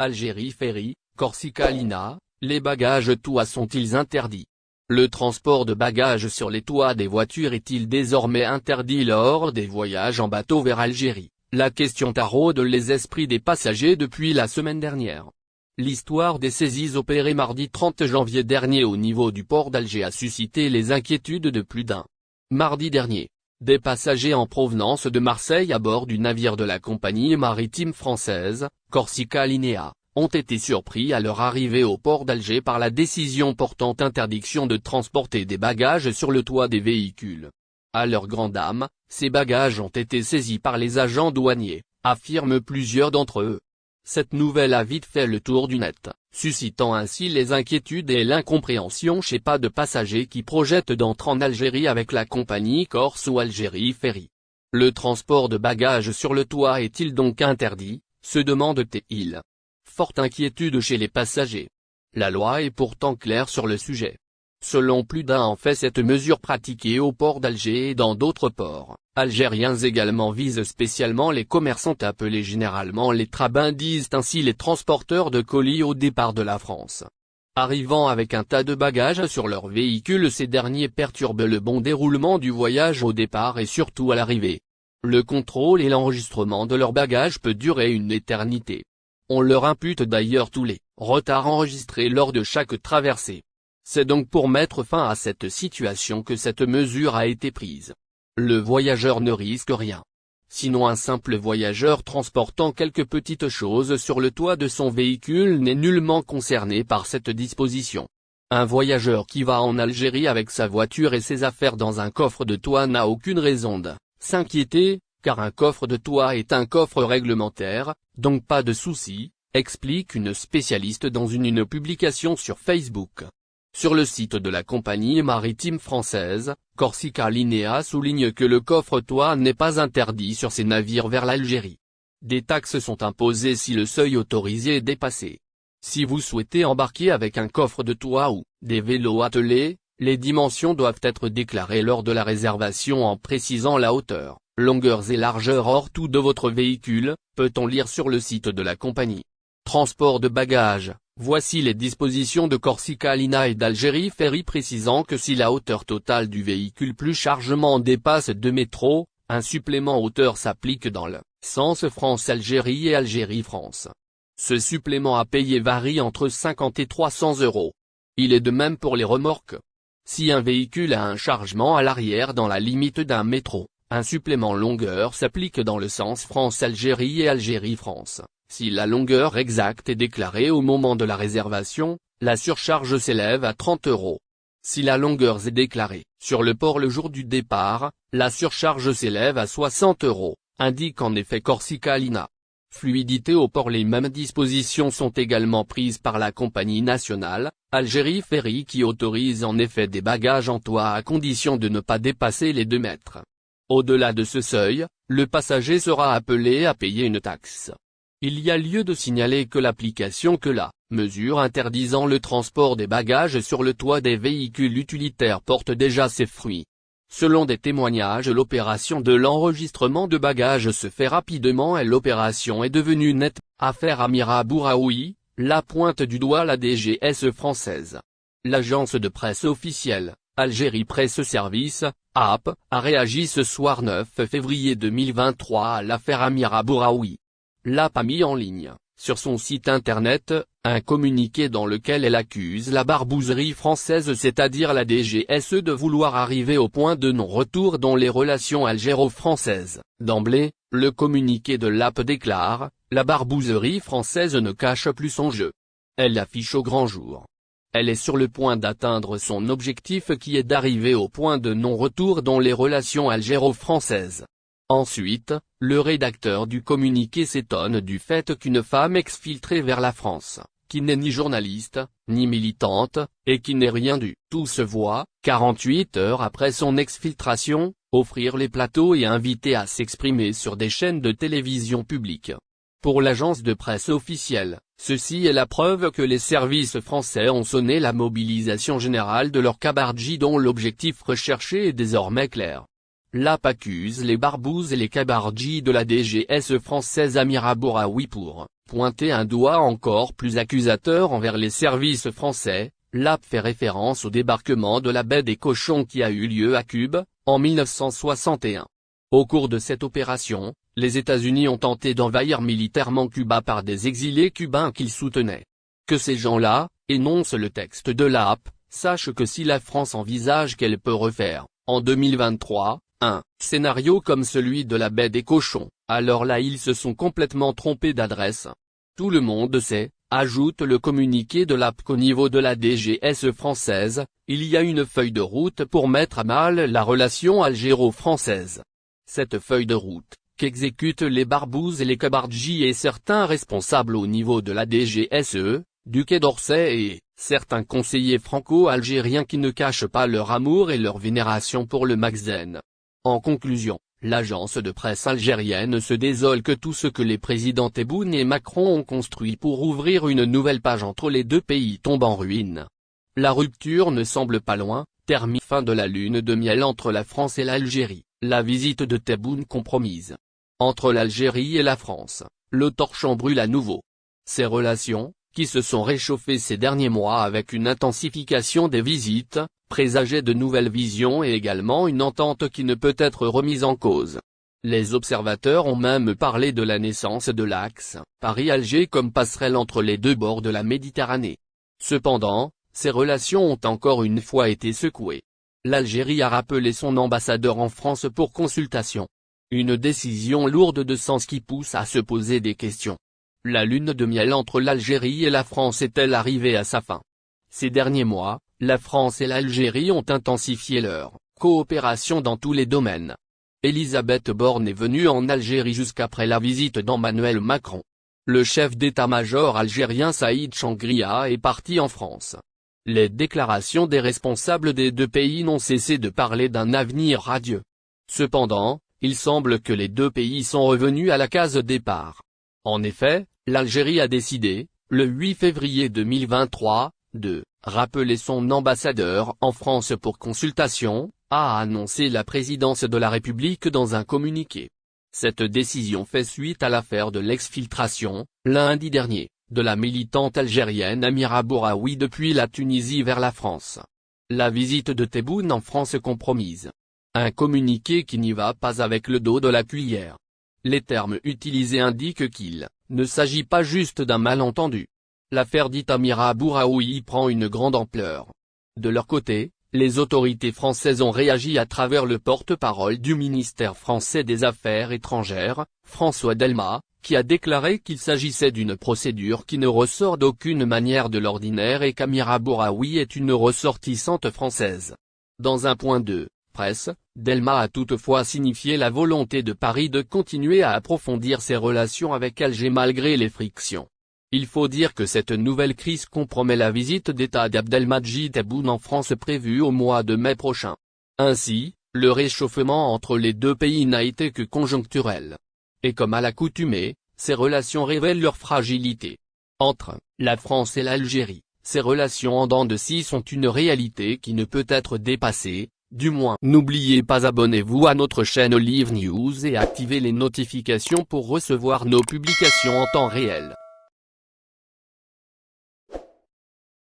Algérie Ferry, Corsica Lina, les bagages toits sont-ils interdits? Le transport de bagages sur les toits des voitures est-il désormais interdit lors des voyages en bateau vers Algérie? La question taraude les esprits des passagers depuis la semaine dernière. L'histoire des saisies opérées mardi 30 janvier dernier au niveau du port d'Alger a suscité les inquiétudes de plus d'un. Mardi dernier, des passagers en provenance de Marseille à bord du navire de la compagnie maritime française, Corsica Linea, ont été surpris à leur arrivée au port d'Alger par la décision portant interdiction de transporter des bagages sur le toit des véhicules. À leur grande dame, ces bagages ont été saisis par les agents douaniers, affirment plusieurs d'entre eux. Cette nouvelle a vite fait le tour du net, suscitant ainsi les inquiétudes et l'incompréhension chez pas de passagers qui projettent d'entrer en Algérie avec la compagnie Corse ou Algérie Ferry. Le transport de bagages sur le toit est-il donc interdit, se demande-t-il. Forte inquiétude chez les passagers. La loi est pourtant claire sur le sujet. Selon plus d'un en fait cette mesure pratiquée au port d'Alger et dans d'autres ports algériens également vise spécialement les commerçants appelés généralement les trabins, disent ainsi les transporteurs de colis au départ de la France. Arrivant avec un tas de bagages sur leur véhicule, ces derniers perturbent le bon déroulement du voyage au départ et surtout à l'arrivée. Le contrôle et l'enregistrement de leurs bagages peut durer une éternité. On leur impute d'ailleurs tous les retards enregistrés lors de chaque traversée. C'est donc pour mettre fin à cette situation que cette mesure a été prise. Le voyageur ne risque rien. Sinon un simple voyageur transportant quelques petites choses sur le toit de son véhicule n'est nullement concerné par cette disposition. Un voyageur qui va en Algérie avec sa voiture et ses affaires dans un coffre de toit n'a aucune raison de s'inquiéter, car un coffre de toit est un coffre réglementaire, donc pas de souci, explique une spécialiste dans une publication sur Facebook. Sur le site de la compagnie maritime française, Corsica Linea souligne que le coffre-toit n'est pas interdit sur ces navires vers l'Algérie. Des taxes sont imposées si le seuil autorisé est dépassé. Si vous souhaitez embarquer avec un coffre de toit ou des vélos attelés, les dimensions doivent être déclarées lors de la réservation en précisant la hauteur, longueurs et largeurs hors tout de votre véhicule, peut-on lire sur le site de la compagnie. Transport de bagages. Voici les dispositions de Corsica Lina et d'Algérie Ferry précisant que si la hauteur totale du véhicule plus chargement dépasse 2 mètres, un supplément hauteur s'applique dans le sens France-Algérie et Algérie-France. Ce supplément à payer varie entre 50 et 300 €. Il est de même pour les remorques. Si un véhicule a un chargement à l'arrière dans la limite d'1 mètre, un supplément longueur s'applique dans le sens France-Algérie et Algérie-France. Si la longueur exacte est déclarée au moment de la réservation, la surcharge s'élève à 30 €. Si la longueur est déclarée sur le port le jour du départ, la surcharge s'élève à 60 €, indique en effet Corsica Lina. Fluidité au port. Les mêmes dispositions sont également prises par la compagnie nationale, Algérie Ferry, qui autorise en effet des bagages en toit à condition de ne pas dépasser les 2 mètres. Au-delà de ce seuil, le passager sera appelé à payer une taxe. Il y a lieu de signaler que l'application que la mesure interdisant le transport des bagages sur le toit des véhicules utilitaires porte déjà ses fruits. Selon des témoignages, l'opération de l'enregistrement de bagages se fait rapidement et l'opération est devenue nette, affaire Amira Bouraoui, la pointe du doigt la DGS française. L'agence de presse officielle, Algérie Presse Service, AP, a réagi ce soir 9 février 2023 à l'affaire Amira Bouraoui. L'AP a mis en ligne, sur son site internet, un communiqué dans lequel elle accuse la barbouzerie française, c'est-à-dire la DGSE, de vouloir arriver au point de non-retour dans les relations algéro-françaises. D'emblée, le communiqué de l'AP déclare, la barbouzerie française ne cache plus son jeu. Elle affiche au grand jour. Elle est sur le point d'atteindre son objectif qui est d'arriver au point de non-retour dans les relations algéro-françaises. Ensuite, le rédacteur du communiqué s'étonne du fait qu'une femme exfiltrée vers la France, qui n'est ni journaliste, ni militante, et qui n'est rien du tout, se voit, 48 heures après son exfiltration, offrir les plateaux et inviter à s'exprimer sur des chaînes de télévision publiques. Pour l'agence de presse officielle, ceci est la preuve que les services français ont sonné la mobilisation générale de leur cabardji, dont l'objectif recherché est désormais clair. L'AP accuse les Barbouz et les Kabardji de la DGSE française Amira Bouraoui pour pointer un doigt encore plus accusateur envers les services français. L'AP fait référence au débarquement de la baie des Cochons qui a eu lieu à Cuba, en 1961. Au cours de cette opération, les États-Unis ont tenté d'envahir militairement Cuba par des exilés cubains qu'ils soutenaient. Que ces gens-là, énonce le texte de l'AP, sachent que si la France envisage qu'elle peut refaire, en 2023, un scénario comme celui de la baie des Cochons, alors là ils se sont complètement trompés d'adresse. Tout le monde sait, ajoute le communiqué de l'AP, qu'au niveau de la DGSE française, il y a une feuille de route pour mettre à mal la relation algéro-française. Cette feuille de route, qu'exécutent les Barbouz et les Kabardji et certains responsables au niveau de la DGSE, du Quai d'Orsay et certains conseillers franco-algériens qui ne cachent pas leur amour et leur vénération pour le Makhzen. En conclusion, l'agence de presse algérienne se désole que tout ce que les présidents Tebboune et Macron ont construit pour ouvrir une nouvelle page entre les deux pays tombe en ruine. La rupture ne semble pas loin, termine fin de la lune de miel entre la France et l'Algérie, la visite de Tebboune compromise. Entre l'Algérie et la France, le torchon brûle à nouveau. Ces relations, qui se sont réchauffées ces derniers mois avec une intensification des visites, présageaient de nouvelles visions et également une entente qui ne peut être remise en cause. Les observateurs ont même parlé de la naissance de l'axe Paris-Alger comme passerelle entre les deux bords de la Méditerranée. Cependant, ces relations ont encore une fois été secouées. L'Algérie a rappelé son ambassadeur en France pour consultation. Une décision lourde de sens qui pousse à se poser des questions. La lune de miel entre l'Algérie et la France est-elle arrivée à sa fin? Ces derniers mois, la France et l'Algérie ont intensifié leur coopération dans tous les domaines. Elisabeth Borne est venue en Algérie jusqu'après la visite d'Emmanuel Macron. Le chef d'état-major algérien Saïd Changria est parti en France. Les déclarations des responsables des deux pays n'ont cessé de parler d'un avenir radieux. Cependant, il semble que les deux pays sont revenus à la case départ. En effet, l'Algérie a décidé, le 8 février 2023, de rappeler son ambassadeur en France pour consultation, a annoncé la présidence de la République dans un communiqué. Cette décision fait suite à l'affaire de l'exfiltration, lundi dernier, de la militante algérienne Amira Bouraoui depuis la Tunisie vers la France. La visite de Tebboune en France compromise. Un communiqué qui n'y va pas avec le dos de la cuillère. Les termes utilisés indiquent qu'il ne s'agit pas juste d'un malentendu. L'affaire dite Amira Bouraoui prend une grande ampleur. De leur côté, les autorités françaises ont réagi à travers le porte-parole du ministère français des Affaires étrangères, François Delmas, qui a déclaré qu'il s'agissait d'une procédure qui ne ressort d'aucune manière de l'ordinaire et qu'Amira Bouraoui est une ressortissante française. Dans un point de presse, Delmas a toutefois signifié la volonté de Paris de continuer à approfondir ses relations avec Alger malgré les frictions. Il faut dire que cette nouvelle crise compromet la visite d'État d'Abdelmadjid Tebboune en France prévue au mois de mai prochain. Ainsi, le réchauffement entre les deux pays n'a été que conjoncturel. Et comme à l'accoutumée, ces relations révèlent leur fragilité. Entre la France et l'Algérie, ces relations en dents de scie sont une réalité qui ne peut être dépassée. Du moins, n'oubliez pas abonnez-vous à notre chaîne Olive News et activez les notifications pour recevoir nos publications en temps réel.